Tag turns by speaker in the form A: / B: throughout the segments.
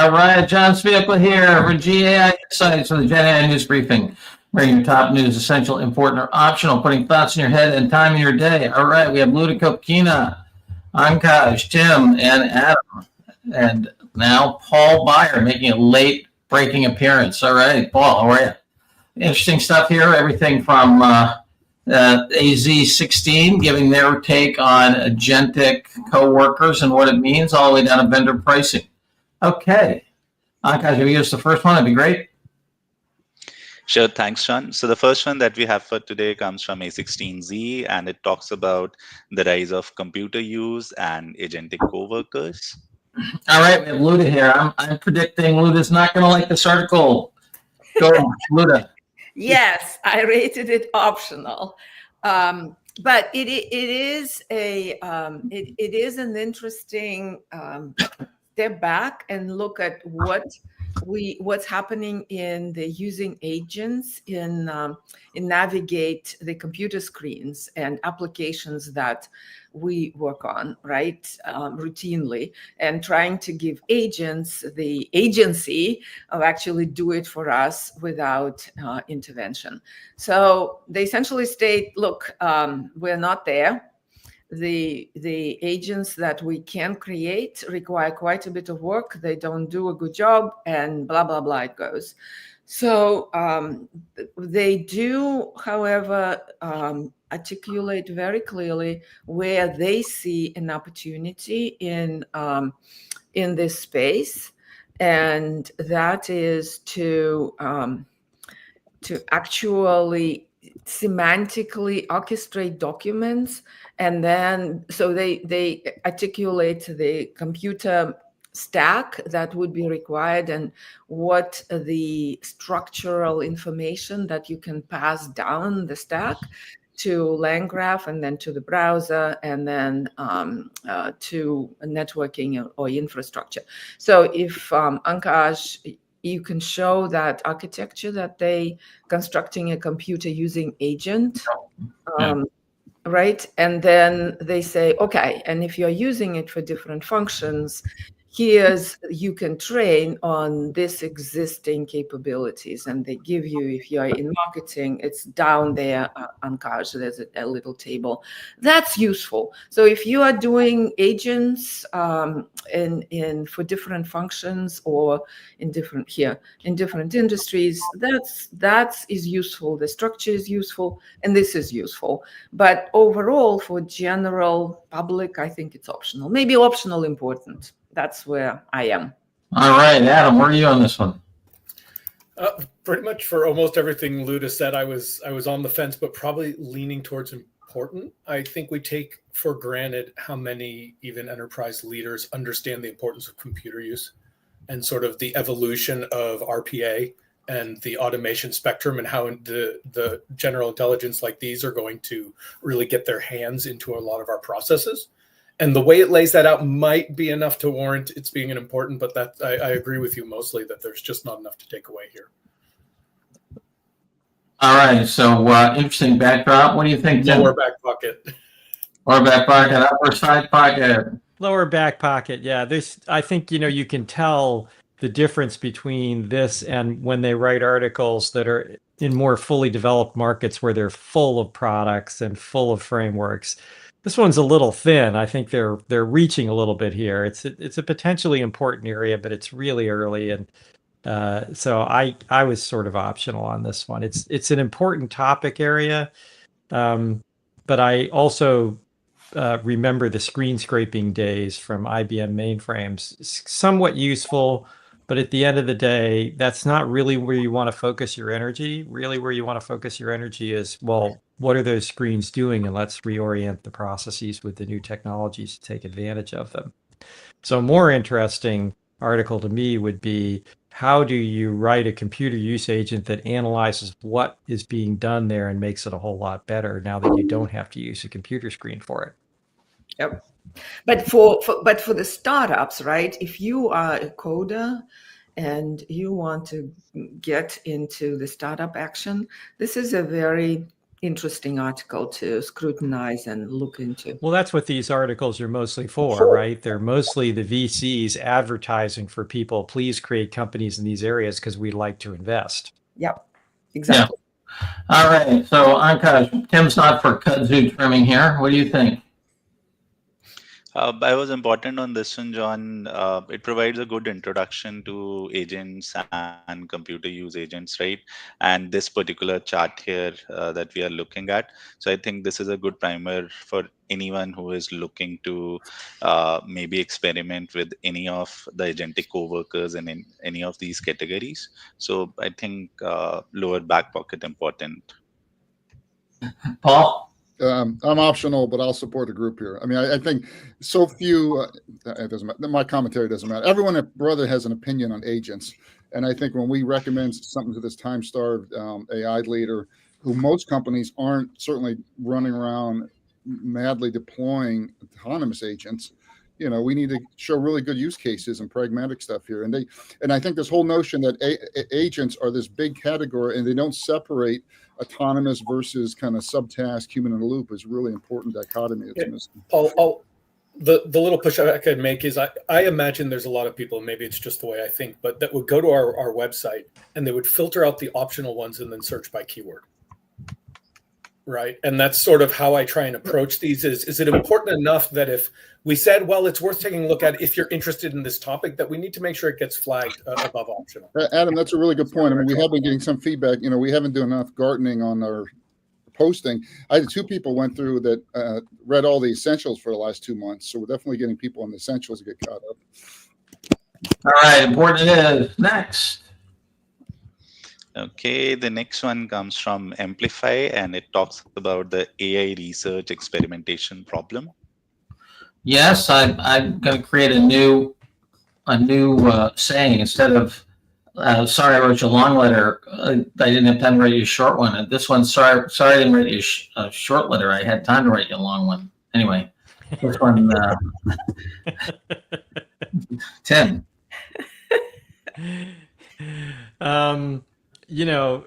A: All right, John Spiegel here for GAI Insights for the GenAI News Briefing. Bringing top news, essential, important, or optional, putting thoughts in your head and time in your day. All right, we have Ludico, Kina, Ankaj, Tim, and Adam. And now Paul Byer making a late breaking appearance. All right, Paul, how are you? Interesting stuff here, everything from AZ16 giving their take on agentic co-workers and what it means, all the way down to vendor pricing. Okay. Akash, if you give us the first one, that'd be great.
B: Sure, thanks, Sean. So the first one that we have for today comes from A16Z, and it talks about the rise of computer use and agentic co-workers.
A: All right, we have Luda here. I'm predicting Luda's not going to like this article. Go, Luda.
C: Yes, I rated it optional, but it is an interesting step back and look at what's happening in the using agents in navigate the computer screens and applications that we work on, right, routinely, and trying to give agents the agency of actually do it for us without intervention. So they essentially state, look, we're not there. The agents that we can create require quite a bit of work. They don't do a good job, and blah, blah, blah, it goes. So they do, however, articulate very clearly where they see an opportunity in this space, and that is to actually semantically orchestrate documents, and then so they articulate the computer stack that would be required and what the structural information that you can pass down the stack to LangGraph and then to the browser and then to networking or infrastructure. So if Ankaj, you can show that architecture that they constructing a computer using agent, right? And then they say, okay, and if you're using it for different functions, you can train on this existing capabilities, and they give you, if you're in marketing, it's down there on cars, so there's a little table. That's useful. So if you are doing agents for different functions or in different industries, that is useful. The structure is useful, and this is useful. But overall, for general public, I think it's optional. Maybe optional important. That's where I am.
A: All right, Adam, where are you on this one?
D: Pretty much for almost everything Luda said, I was on the fence, but probably leaning towards important. I think we take for granted how many even enterprise leaders understand the importance of computer use and sort of the evolution of RPA and the automation spectrum, and how the general intelligence like these are going to really get their hands into a lot of our processes. And the way it lays that out might be enough to warrant it's being an important, but that I agree with you mostly that there's just not enough to take away here.
A: All right, so interesting backdrop. What do you think, Tim?
D: Lower back pocket.
A: Lower back pocket, upper side pocket.
E: Lower back pocket, yeah. I think, you can tell the difference between this and when they write articles that are in more fully developed markets where they're full of products and full of frameworks. This one's a little thin. I think they're reaching a little bit here. It's a potentially important area, but it's really early, and so I was sort of optional on this one. It's an important topic area, but I also remember the screen scraping days from IBM mainframes. Somewhat useful, but at the end of the day, that's not really where you want to focus your energy. Really, where you want to focus your energy is, well, what are those screens doing? And let's reorient the processes with the new technologies to take advantage of them. So a more interesting article to me would be, how do you write a computer use agent that analyzes what is being done there and makes it a whole lot better now that you don't have to use a computer screen for it?
C: Yep. But for the startups, right? If you are a coder and you want to get into the startup action, this is a very interesting article to scrutinize and look into.
E: Well, that's what these articles are mostly for, right? They're mostly the VCs advertising for people, please create companies in these areas because we'd like to invest.
C: Yep, exactly.
A: All right. So, Ankash, Tim's not for kudzu trimming here. What do you think?
B: I was important on this one, John. It provides a good introduction to agents and computer use agents, right? And this particular chart here that we are looking at. So I think this is a good primer for anyone who is looking to maybe experiment with any of the agentic coworkers in any of these categories. So I think lower back pocket important.
A: Paul?
F: I'm optional, but I'll support the group here. I mean, I think so few. It doesn't matter. My commentary doesn't matter. Everyone, brother, has an opinion on agents, and I think when we recommend something to this time-starved AI leader, who most companies aren't certainly running around madly deploying autonomous agents, you know, we need to show really good use cases and pragmatic stuff here. And I think this whole notion that agents are this big category and they don't separate autonomous versus kind of subtask human in the loop is really important dichotomy.
D: Paul, the little push I could make is I imagine there's a lot of people, maybe it's just the way I think, but that would go to our website and they would filter out the optional ones and then search by keyword. Right. And that's sort of how I try and approach these is it important enough that if we said, well, it's worth taking a look at if you're interested in this topic, that we need to make sure it gets flagged above optional.
F: Adam, that's a really good point. I mean, we have been getting some feedback. You know, we haven't done enough gardening on our posting. I had 2 people went through that read all the essentials for the last 2 months. So we're definitely getting people on the essentials to get caught up.
A: All right. Important it is. Next.
B: Okay, the next one comes from Amplify, and it talks about the AI research experimentation problem.
A: Yes, I'm going to create a new saying instead of sorry I wrote you a long letter. I didn't have time to write you a short one. And this one, sorry I didn't write you a short letter. I had time to write you a long one. Anyway, this one, Tim.
E: You know,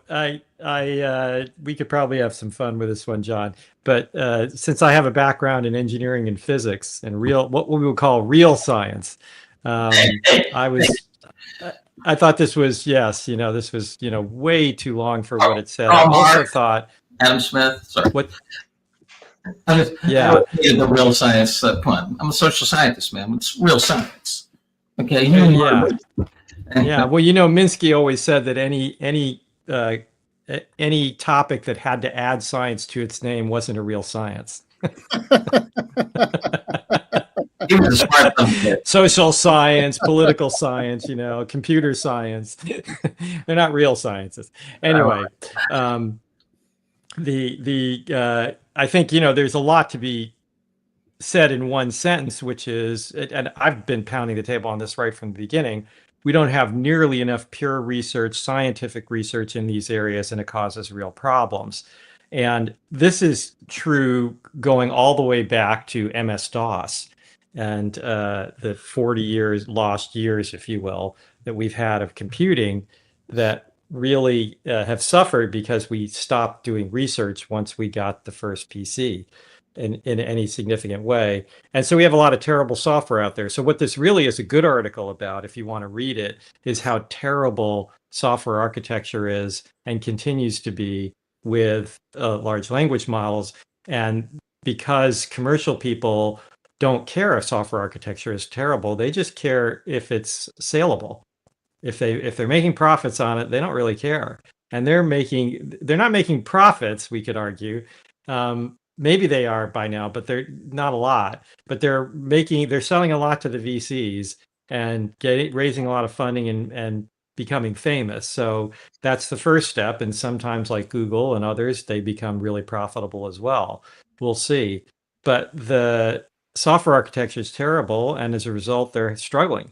E: we could probably have some fun with this one, John. But since I have a background in engineering and physics and what we would call real science, I thought this was this was way too long for what it said. I also thought
A: Adam Smith. Sorry.
E: What?
A: The real science. Come on, I'm a social scientist, man. It's real science. Okay.
E: Yeah, well, Minsky always said that any topic that had to add science to its name wasn't a real science.
A: He was a smart kid.
E: Social science, political science, computer science. They're not real sciences. Anyway, I think there's a lot to be said in one sentence, which is, and I've been pounding the table on this right from the beginning, we don't have nearly enough pure research, scientific research in these areas, and it causes real problems. And this is true going all the way back to MS-DOS and the 40 lost years, if you will, that we've had of computing that really have suffered because we stopped doing research once we got the first PC. In any significant way. And so we have a lot of terrible software out there. So what this really is a good article about, if you want to read it, is how terrible software architecture is and continues to be with large language models. And because commercial people don't care if software architecture is terrible, they just care if it's saleable. If they're making profits on it, they don't really care. And they're not making profits, we could argue. Maybe they are by now, but they're not a lot. But they're selling a lot to the VCs and raising a lot of funding and becoming famous. So that's the first step. And sometimes, like Google and others, they become really profitable as well. We'll see. But the software architecture is terrible, and as a result, they're struggling.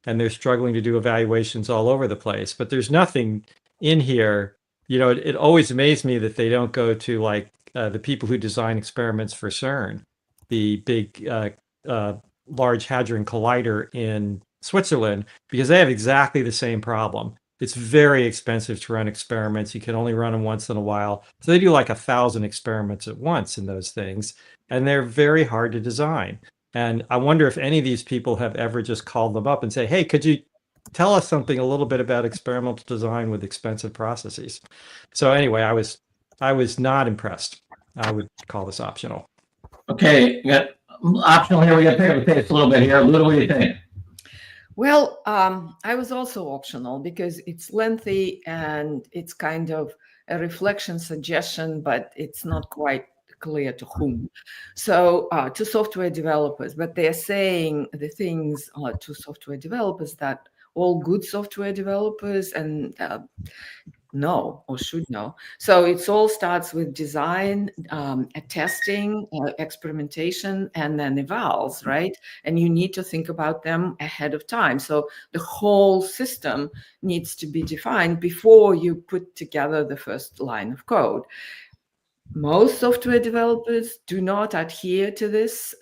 E: And they're struggling to do evaluations all over the place. But there's nothing in here. It always amazed me that they don't go to the people who design experiments for CERN, the big Large Hadron Collider in Switzerland, because they have exactly the same problem. It's very expensive to run experiments. You can only run them once in a while. So they do like 1,000 experiments at once in those things, and they're very hard to design. And I wonder if any of these people have ever just called them up and say, hey, could you tell us something a little bit about experimental design with expensive processes? So anyway, I was not impressed. I would call this optional.
A: Okay, we got optional here. We got to pick up the pace a little bit here. Luda, what do you think?
C: Well, I was also optional because it's lengthy and it's kind of a reflection suggestion, but it's not quite clear to whom. So to software developers, but they're saying the things to software developers that all good software developers and know or should know. So it all starts with design, testing, experimentation, and then evals, right? And you need to think about them ahead of time. So the whole system needs to be defined before you put together the first line of code. Most software developers do not adhere to this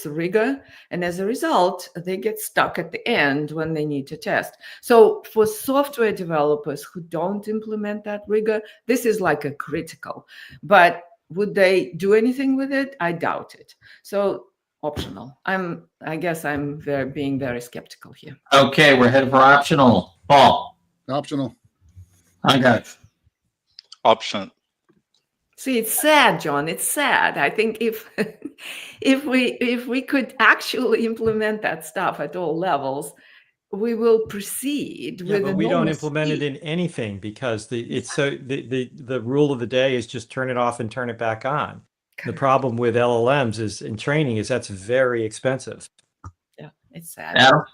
C: rigor, and as a result, they get stuck at the end when they need to test. So for software developers who don't implement that rigor, this is like a critical. But would they do anything with it? I doubt it. So optional. I guess I'm being very skeptical here.
A: Okay, we're headed for optional. Paul.
F: Optional.
A: I got it.
B: Optional.
C: See, it's sad, John. It's sad. I think if we could actually implement that stuff at all levels, we will proceed
E: Yeah,
C: with.
E: but we don't
C: enormous
E: implement it
C: speed.
E: in anything because the rule of the day is just turn it off and turn it back on. The problem with LLMs is in training is that's very expensive.
C: Yeah, it's sad.
A: Adam?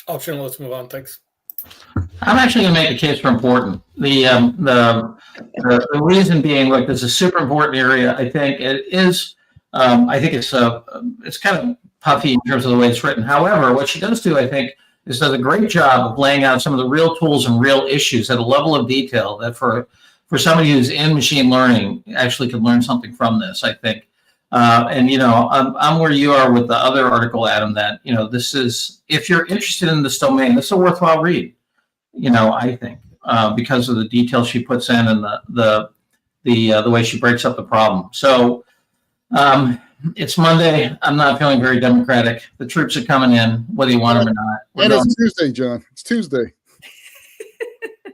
D: Optional. Let's move on. Thanks.
A: I'm actually going to make a case for important. The reason being, look, this is a super important area. I think it is. I think it's kind of puffy in terms of the way it's written. However, what she does do, I think, is does a great job of laying out some of the real tools and real issues at a level of detail that for somebody who's in machine learning actually could learn something from this. I think. And I'm where you are with the other article, Adam. That this is, if you're interested in this domain, this is a worthwhile read. I think because of the details she puts in and the way she breaks up the problem. So it's Monday. I'm not feeling very democratic. The troops are coming in, whether you want them or not.
F: And it's Tuesday, John. It's Tuesday.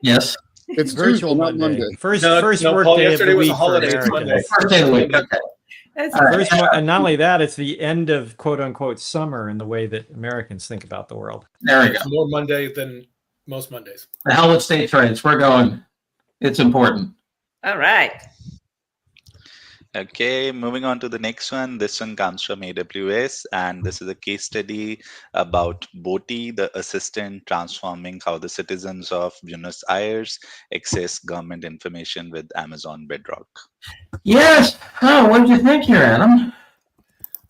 A: Yes.
F: It's
E: Virtual
F: Tuesday, not
E: Monday.
F: Monday.
E: First
D: No,
E: work
D: Paul,
E: day of
D: yesterday
E: the
D: was a
E: week for
D: holiday. It's
E: Americans.
D: Monday.
A: First day of the week. Okay.
C: That's
A: All right.
E: And not only that, it's the end of quote unquote summer in the way that Americans think about the world.
A: There we go.
D: It's more Monday than most Mondays.
A: The hell with states' rights. We're going. It's important.
C: all right.
B: Okay, moving on to the next one. This one comes from AWS, and this is a case study about Boti, the assistant, transforming how the citizens of Buenos Aires access government information with Amazon Bedrock.
A: Yes. Oh, what did you think here, Adam?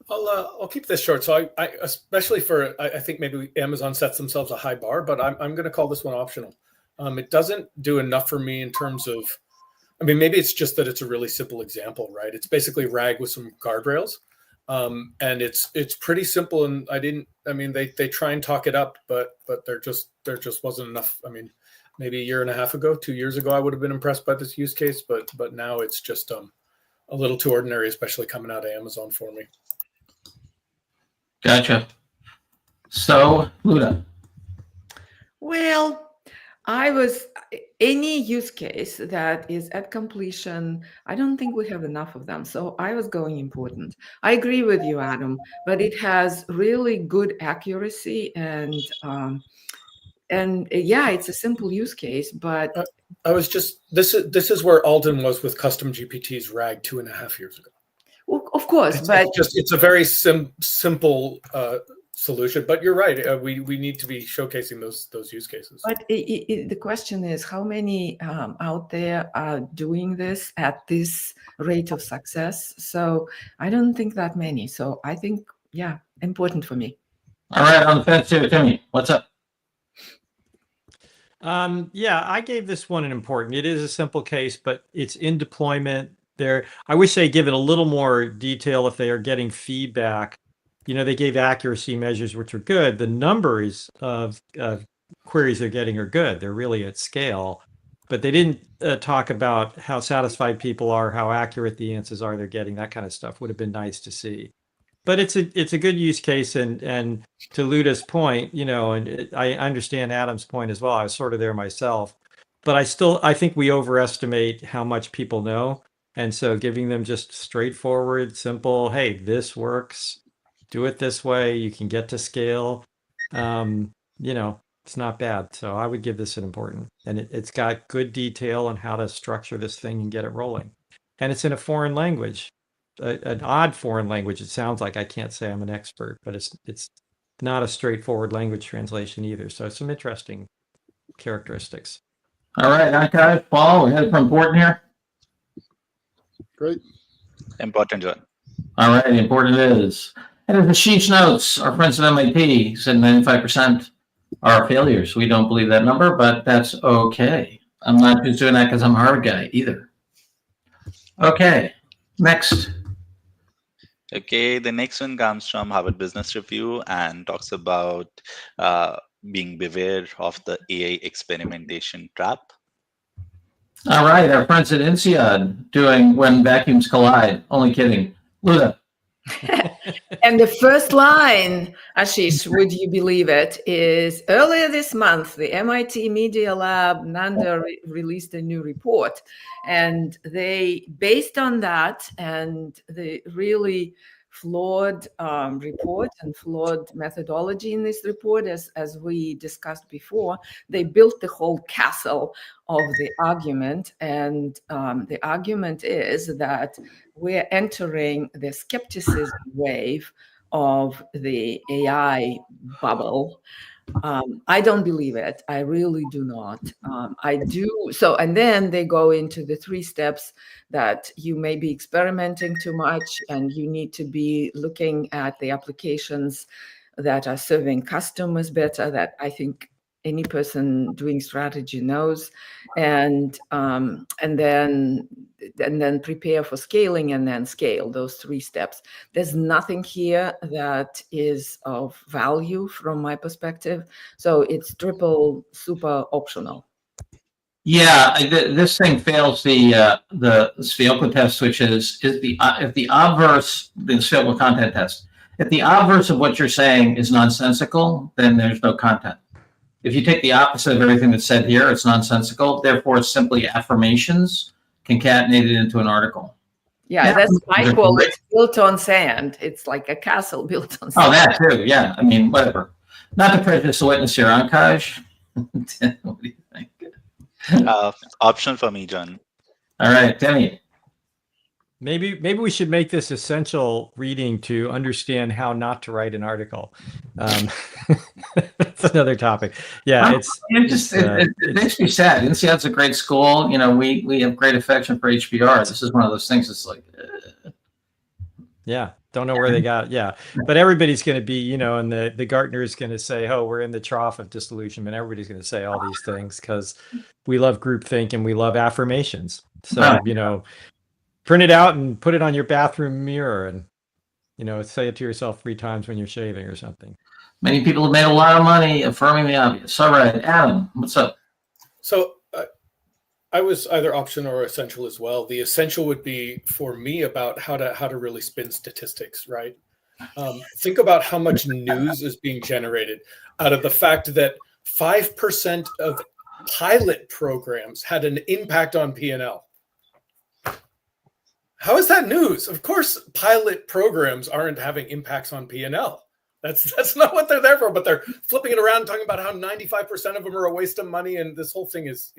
D: I'll keep this short. So I especially for I think maybe Amazon sets themselves a high bar, but I'm going to call this one optional. It doesn't do enough for me in terms of, I mean, maybe it's just that it's a really simple example, right? It's basically RAG with some guardrails, and it's pretty simple. And they try and talk it up, but there just wasn't enough. I mean, maybe a year and a half ago, 2 years ago, I would have been impressed by this use case, but now it's just a little too ordinary, especially coming out of Amazon for me.
A: Gotcha. So, Luda.
C: Well, any use case that is at completion, I don't think we have enough of them. So I was going important. I agree with you, Adam, but it has really good accuracy and yeah, it's a simple use case, but
D: I was just, this is where Alden was with custom GPT's RAG 2.5 years ago.
C: well, of course, but
D: It's a very simple solution, but you're right. We need to be showcasing those use cases.
C: But the question is, how many out there are doing this at this rate of success? So I don't think that many. So I think, yeah, important for me.
A: All right, on the fence here, Timmy. What's up?
E: Yeah, I gave this one an important. It is a simple case, but it's in deployment. I wish they give it a little more detail if they are getting feedback. They gave accuracy measures, which are good. The numbers of queries they're getting are good. They're really at scale. But they didn't talk about how satisfied people are, how accurate the answers are they're getting. That kind of stuff would have been nice to see. But it's a good use case, and to Luda's point, and I understand Adam's point as well. I was sort of there myself, but I think we overestimate how much people know, and so giving them just straightforward, simple, hey, this works, do it this way, you can get to scale. It's not bad. So I would give this an important, and it's got good detail on how to structure this thing and get it rolling, and it's in a foreign language. An odd foreign language. It sounds like, I can't say I'm an expert, but it's not a straightforward language translation either. So some interesting characteristics.
A: All right, Akash, Paul, we headed for important here.
F: Great.
B: Important, John.
A: All right, important it is. And as Ashish notes, our friends at MIT said 95% are failures. We don't believe that number, but that's okay. I'm not just doing that because I'm a hard guy either. Okay, next.
B: Okay, the next one comes from Harvard Business Review and talks about being beware of the AI experimentation trap.
A: All right, our friends at INSEAD doing When Vacuums Collide. Only kidding. Luda.
C: And the first line, Ashish, would you believe it, is earlier this month, the MIT Media Lab, Nanda, released a new report. And they, based on that and the really flawed report and flawed methodology in this report, as we discussed before, they built the whole castle of the argument. And the argument is that we're entering the skepticism wave of the AI bubble. I don't believe it. I really do not. I do. So, and then they go into the 3 steps that you may be experimenting too much and you need to be looking at the applications that are serving customers better, that I think any person doing strategy knows, and then prepare for scaling and then scale, those 3 steps. There's nothing here that is of value from my perspective. So it's triple super optional.
A: Yeah, this thing fails the Sphioco test, which is if the obverse, the Sphioco content test, if the obverse of what you're saying is nonsensical, then there's no content. If you take the opposite of everything that's said here, it's nonsensical. Therefore, it's simply affirmations concatenated into an article.
C: Yeah, that's my call. It's built on sand. It's like a castle built on sand.
A: Oh, that too. Yeah, I mean, whatever. Not to prejudice the witness here, Akash. What do you think?
B: Option for me, John.
A: All right, Demi.
E: Maybe we should make this essential reading to understand how not to write an article. That's another topic. Yeah, it
A: makes me sad. INSEAD's a great school. We have great affection for HBR. This is one of those things that's like,
E: yeah, don't know where they got it. Yeah, but everybody's going to be, and the Gartner is going to say, oh, we're in the trough of disillusionment. Everybody's going to say all these things because we love groupthink and we love affirmations. So, print it out and put it on your bathroom mirror and, say it to yourself 3 times when you're shaving or something.
A: Many people have made a lot of money affirming the obvious. All right, Adam, what's up?
D: So I was either option or essential as well. The essential would be for me about how to really spin statistics, right? Think about how much news is being generated out of the fact that 5% of pilot programs had an impact on P&L. How is that news? Of course, pilot programs aren't having impacts on P&L. That's not what they're there for, but they're flipping it around, talking about how 95% of them are a waste of money. And this whole thing is,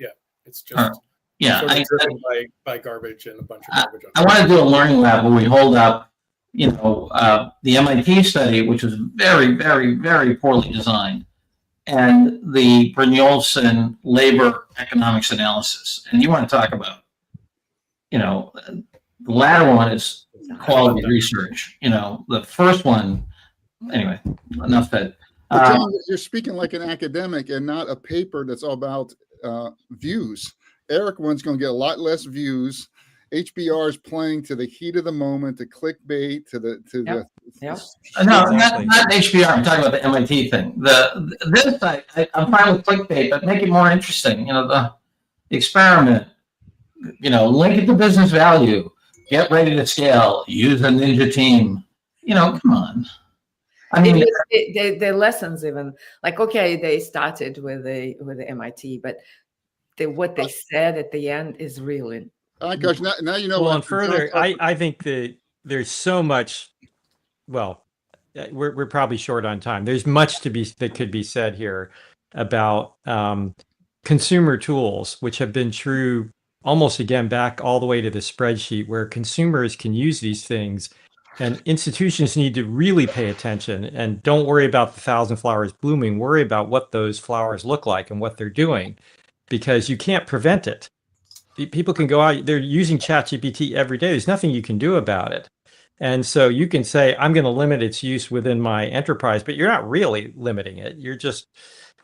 D: it's just sort of driven by garbage and a bunch of garbage.
A: I want to do a learning lab where we hold up, the MIT study, which was very, very, very poorly designed, and the Brynjolfsson labor economics analysis. And you want to talk about, the latter one is quality research. The first one, anyway, enough said.
F: John, you're speaking like an academic and not a paper that's all about views. Eric one's going to get a lot less views, HBR is playing to the heat of the moment, to clickbait, to the
C: Yep.
A: No,
E: Exactly.
A: not HBR. I'm talking about the MIT thing. This I'm fine with clickbait, but make it more interesting. The experiment. Link it to business value. Get ready to scale. Use a ninja team. Come on. I mean,
C: the lessons even like, okay, they started with the MIT, but what they said at the end is really.
F: Gosh, now you know.
E: Well,
F: what
E: and further, I think that there's so much. Well, we're probably short on time. There's much that could be said here about consumer tools, which have been true almost again back all the way to the spreadsheet, where consumers can use these things, and institutions need to really pay attention and don't worry about the 1,000 flowers blooming. Worry about what those flowers look like and what they're doing, because you can't prevent it. People can go out, they're using ChatGPT every day. There's nothing you can do about it. And so you can say, I'm going to limit its use within my enterprise, but you're not really limiting it. You're just,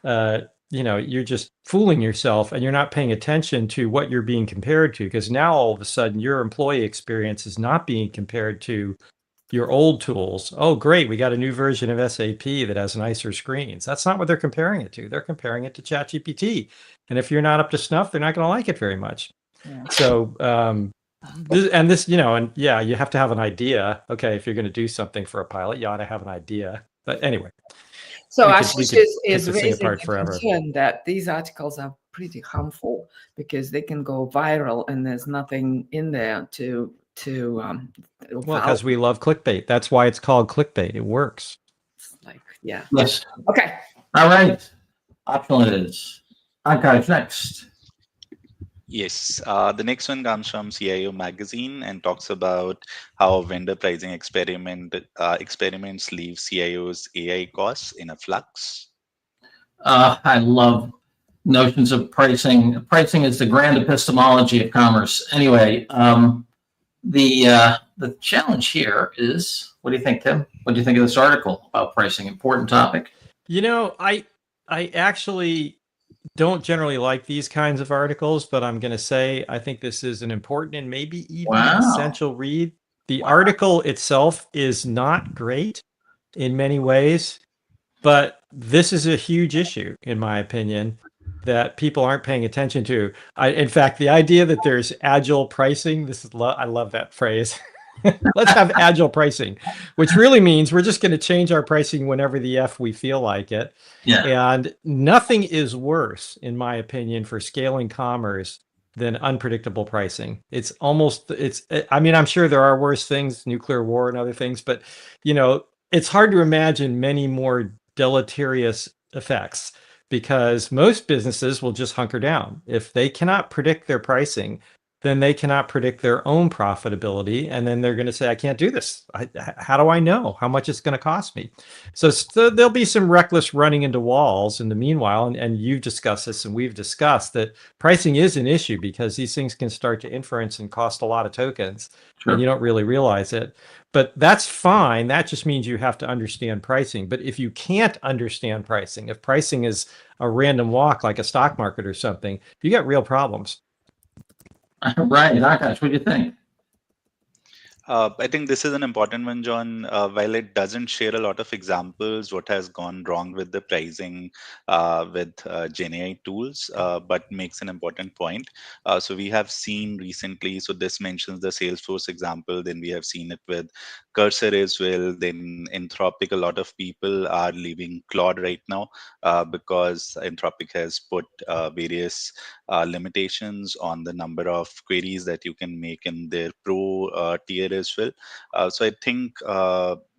E: you're just fooling yourself, and you're not paying attention to what you're being compared to, because now all of a sudden your employee experience is not being compared to your old tools. Oh, great. We got a new version of SAP that has nicer screens. That's not what they're comparing it to. They're comparing it to ChatGPT. And if you're not up to snuff, they're not going to like it very much.
C: Yeah.
E: So, you have to have an idea. Okay, if you're going to do something for a pilot, you ought to have an idea. But anyway.
C: So
E: we
C: Ashish
E: could
C: is
E: pick this thing
C: raising
E: apart
C: the
E: forever.
C: concern that these articles are pretty harmful because they can go viral and there's nothing in there to
E: well, because we love clickbait. That's why it's called clickbait. It works.
C: Yeah.
A: Yes.
C: Okay.
A: All right. Optional it is. Akash, next.
B: Yes, the next one comes from CIO Magazine and talks about how vendor pricing experiments leave CIOs' AI costs in a flux.
A: I love notions of pricing. Pricing is the grand epistemology of commerce. Anyway, the challenge here is, what do you think, Tim? What do you think of this article about pricing? Important topic.
E: I actually don't generally like these kinds of articles, but I'm going to say I think this is an important and maybe even essential read. The article itself is not great in many ways, but this is a huge issue, in my opinion, that people aren't paying attention to. In fact, the idea that there's agile pricing, I love that phrase. Let's have agile pricing, which really means we're just going to change our pricing whenever the F we feel like it.
A: Yeah.
E: And nothing is worse, in my opinion, for scaling commerce than unpredictable pricing. I'm sure there are worse things, nuclear war and other things, but it's hard to imagine many more deleterious effects, because most businesses will just hunker down. If they cannot predict their pricing, then they cannot predict their own profitability. And then they're going to say, I can't do this. How do I know how much it's going to cost me? So there'll be some reckless running into walls in the meanwhile. And you've discussed this, and we've discussed that pricing is an issue because these things can start to inference and cost a lot of tokens. Sure. And you don't really realize it. But that's fine. That just means you have to understand pricing. But if you can't understand pricing, if pricing is a random walk like a stock market or something, you got real problems.
A: Right, Akash, what do you think?
B: I think this is an important one, John. While it doesn't share a lot of examples what has gone wrong with the pricing with GenAI tools, but makes an important point. So we have seen recently, so this mentions the Salesforce example, then we have seen it with Cursor as well, then Anthropic. A lot of people are leaving Claude right now because Anthropic has put various limitations on the number of queries that you can make in their pro tier as well. So I think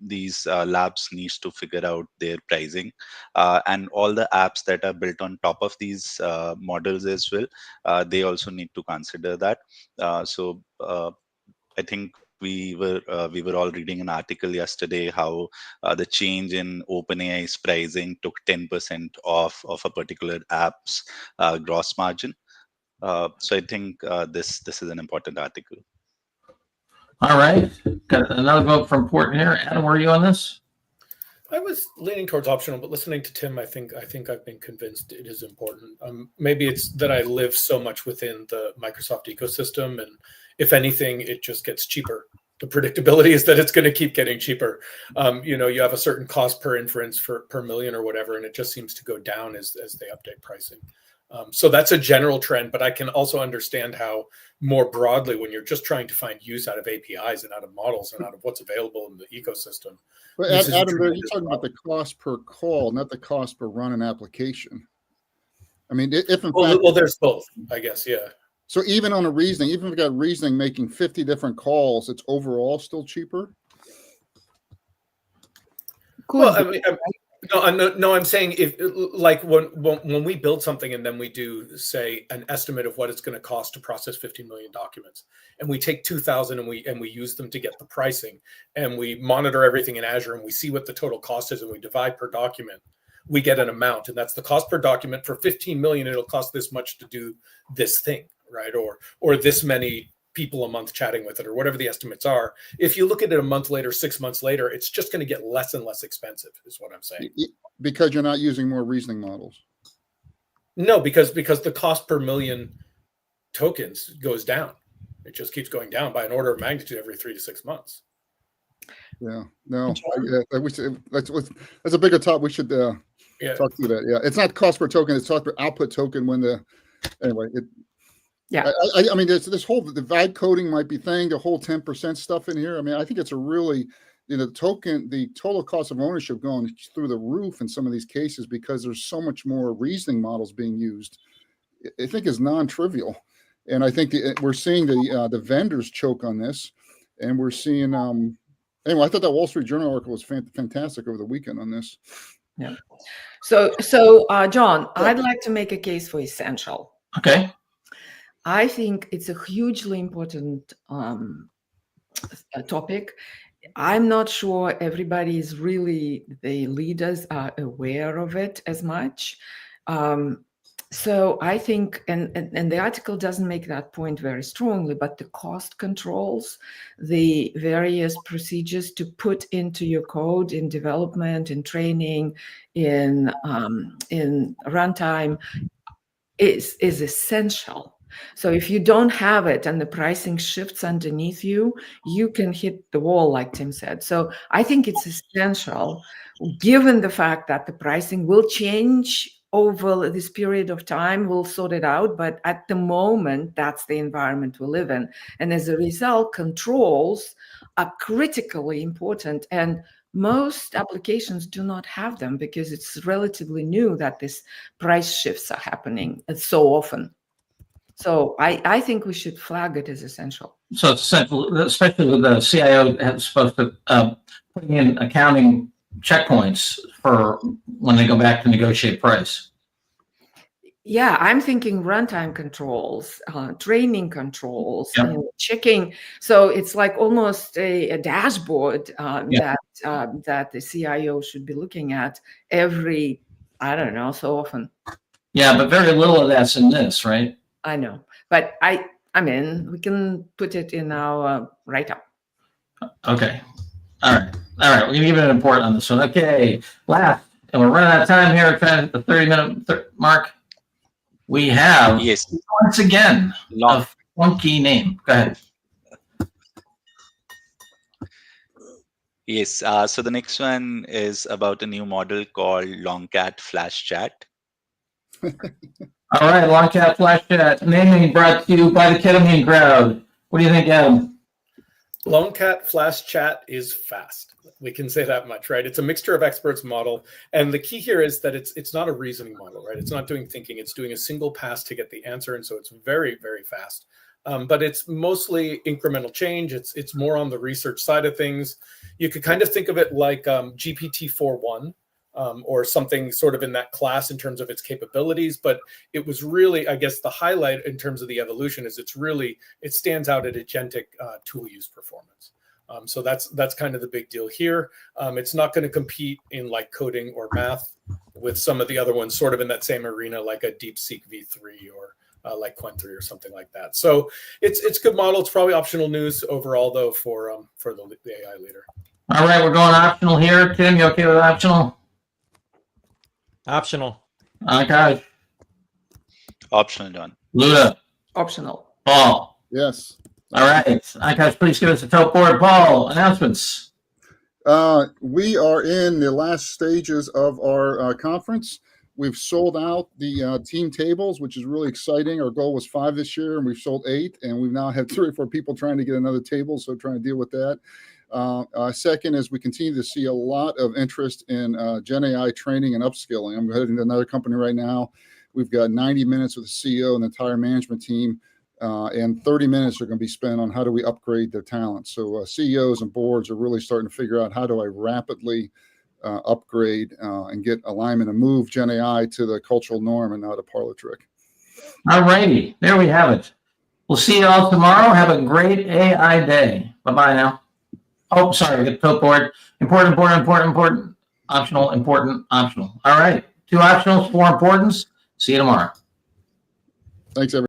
B: these labs needs to figure out their pricing, and all the apps that are built on top of these models as well. They also need to consider that. So I think we were all reading an article yesterday how the change in OpenAI's pricing took 10% off of a particular app's gross margin. So I think this is an important article.
A: All right, got another vote for important here. Adam, were you on this?
D: I was leaning towards optional, but listening to Tim, I think I've been convinced it is important. Maybe it's that I live so much within the Microsoft ecosystem, and If anything, it just gets cheaper. The predictability is that it's going to keep getting cheaper. You have a certain cost per inference per million or whatever, and it just seems to go down as they update pricing. So that's a general trend, but I can also understand how more broadly, when you're just trying to find use out of APIs and out of models and out of what's available in the ecosystem.
F: But Adam, you're talking about the cost per call, not the cost per run an application. I mean, if in fact,
D: well, there's both, I guess, yeah.
F: So even on a reasoning, even if we got reasoning making 50 different calls, it's overall still cheaper?
D: Well, I mean, no, I'm saying if like when we build something and then we do say an estimate of what it's going to cost to process 15 million documents, and we take 2,000 and we use them to get the pricing, and we monitor everything in Azure and we see what the total cost is and we divide per document, we get an amount, and that's the cost per document. For 15 million, it'll cost this much to do this thing, right? Or this many people a month chatting with it, or whatever the estimates are. If you look at it a month later, 6 months later, it's just going to get less and less expensive, is what I'm saying.
F: Because you're not using more reasoning models.
D: No, because the cost per million tokens goes down. It just keeps going down by an order of magnitude every 3 to 6 months.
F: Yeah, no, I wish that's a bigger topic. We should talk through that. Yeah, it's not cost per token; it's cost per output token. Anyway, I mean, there's this whole divide coding might be thing. The whole 10% stuff in here. I mean, I think it's a really the total cost of ownership going through the roof in some of these cases because there's so much more reasoning models being used. I think is non-trivial, and I think we're seeing the vendors choke on this, and we're seeing. Anyway, I thought that Wall Street Journal article was fantastic over the weekend on this.
C: Yeah. So, John, I'd like to make a case for essential.
A: Okay.
C: I think it's a hugely important topic. I'm not sure everybody is really, the leaders are aware of it as much. So I think, and the article doesn't make that point very strongly, but the cost controls, the various procedures to put into your code in development, in training, in runtime is essential. So if you don't have it and the pricing shifts underneath you, you can hit the wall, like Tim said. So I think it's essential, given the fact that the pricing will change over this period of time. We'll sort it out. But at the moment, that's the environment we live in. And as a result, controls are critically important. And most applications do not have them because it's relatively new that these price shifts are happening so often. So I think we should flag it as essential.
A: So it's essential, especially with the CIO supposed to putting in accounting checkpoints for when they go back to negotiate price.
C: Yeah, I'm thinking runtime controls, training controls, and checking. So it's like almost a dashboard that the CIO should be looking at every, I don't know, so often.
A: Yeah, but very little of that's in this, right?
C: I know, but I mean, we can put it in our write-up.
A: Okay. All right. We're going to give it an report on this one. Okay. Last, and we're running out of time here at the 30-minute mark. We have, once again, a funky name. Go ahead.
B: Yes. So the next one is about a new model called Longcat Flash Chat.
A: All right, Longcat Flash Chat. Naming brought to you by the Ketamine Crowd. What do you think, Adam?
D: Longcat Flash Chat is fast. We can say that much, right? It's a mixture of experts model. And the key here is that it's not a reasoning model, right? It's not doing thinking. It's doing a single pass to get the answer. And so it's very, very fast. But it's mostly incremental change. It's more on the research side of things. You could kind of think of it like GPT-4.1. Or something sort of in that class in terms of its capabilities. But it was really, I guess, the highlight in terms of the evolution is it stands out at agentic tool use performance. So that's kind of the big deal here. It's not going to compete in like coding or math with some of the other ones sort of in that same arena, like a DeepSeek V3 or like Qwen3 or something like that. So it's a good model. It's probably optional news overall, though, for the AI leader.
A: All right, we're going optional here. Tim, you okay with optional?
E: Optional.
A: Okay.
B: Optional, John.
A: Luda.
C: Optional.
A: Paul.
F: Yes.
A: All right. Akash, please give us a top board. Paul, announcements.
F: We are in the last stages of our conference. We've sold out the team tables, which is really exciting. Our goal was 5 this year, and we've sold 8, and we've now had 3 or 4 people trying to get another table, so trying to deal with that. Second is we continue to see a lot of interest in GenAI training and upskilling. I'm heading to another company right now. We've got 90 minutes with the CEO and the entire management team, and 30 minutes are going to be spent on how do we upgrade their talent. So CEOs and boards are really starting to figure out how do I rapidly upgrade and get alignment and move GenAI to the cultural norm and not a parlor trick.
A: All righty. There we have it. We'll see you all tomorrow. Have a great AI day. Bye-bye now. Oh, sorry. Get the top board. Important. Optional, important, optional. All right. 2 optionals, 4 importance. See you tomorrow.
F: Thanks, everyone.